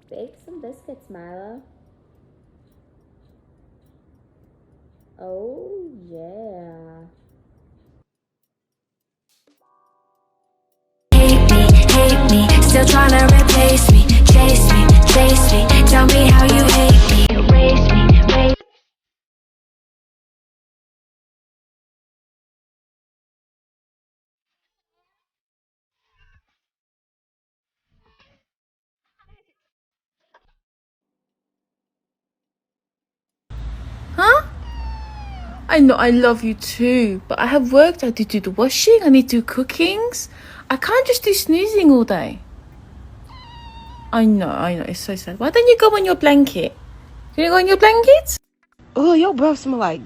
Bake some biscuits, Milo. Oh, yeah. Hate me, still trying to replace me. Chase me, tell me how you hate me. Erase me, erase. Huh? I know I love you too, but I have work. I have to do the washing, I need to do cookings. I can't just do snoozing all day. I know, it's so sad. Why don't you go on your blanket? Can you go on your blanket? Oh, your breath smell like...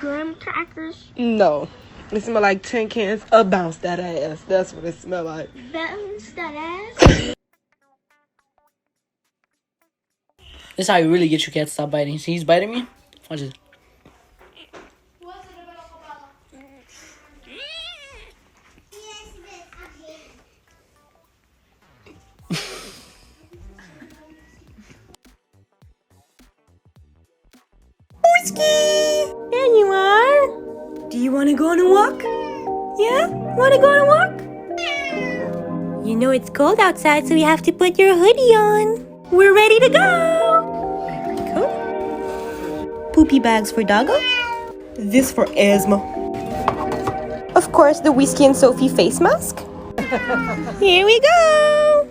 graham crackers. No. It smell like tin cans of Bounce That Ass. That's what it smell like. Bounce that ass. This is how you really get your cat to stop biting. See, he's biting me. Watch this. There you are. Do you want to go on a walk? Yeah? Want to go on a walk? You know it's cold outside, so you have to put your hoodie on. We're ready to go. There we go. Poopy bags for Doggo. This for asthma. Of course, the Whiskey and Sophie face mask. Here we go.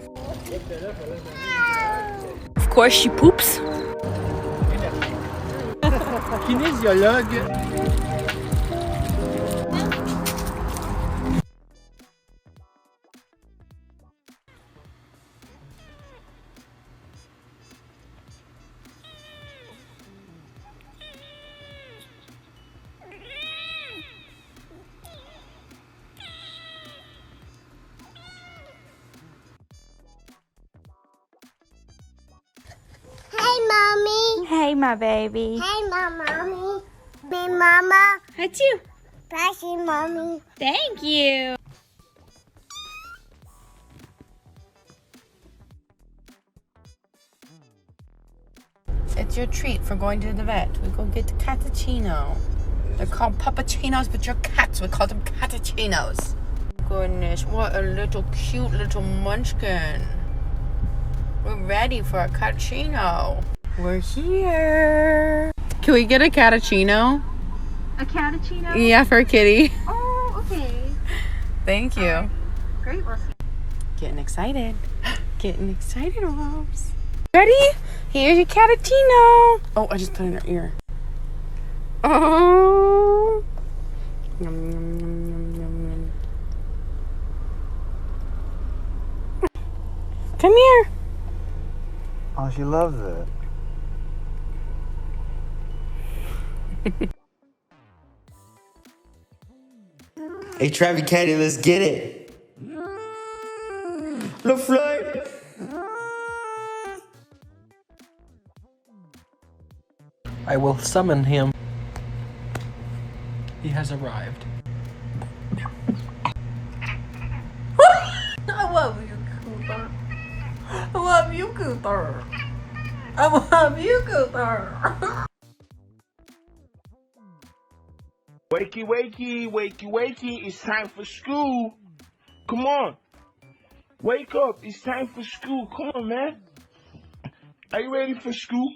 Of course she poops. Kinésiologue. Hey, mommy. Hey, my baby. Hey, my mommy. Hey, mama. That's you. Passy, mommy. Thank you. It's your treat for going to the vet. We go get the cappuccino. They're called puppuccinos, but you're cats. We call them cappuccinos. Goodness, what a little cute little munchkin. We're ready for a cappuccino. We're here. Can we get a cappuccino? A cappuccino? Yeah, for a kitty. Oh, okay. Thank you. Great. We'll see. Getting excited. Getting excited, Robs. Ready? Here's your cappuccino. Oh, I just put it in her ear. Oh. Yum, yum, yum, yum, yum, yum. Come here. Oh, she loves it. Hey, Travis Caddy, let's get it. LaFleur. I will summon him. He has arrived. I love you, Cooper. I love you, Cooper. I love you, Cooper. Wakey, wakey, wakey, wakey. It's time for school. Come on. Wake up. It's time for school. Come on, man. Are you ready for school?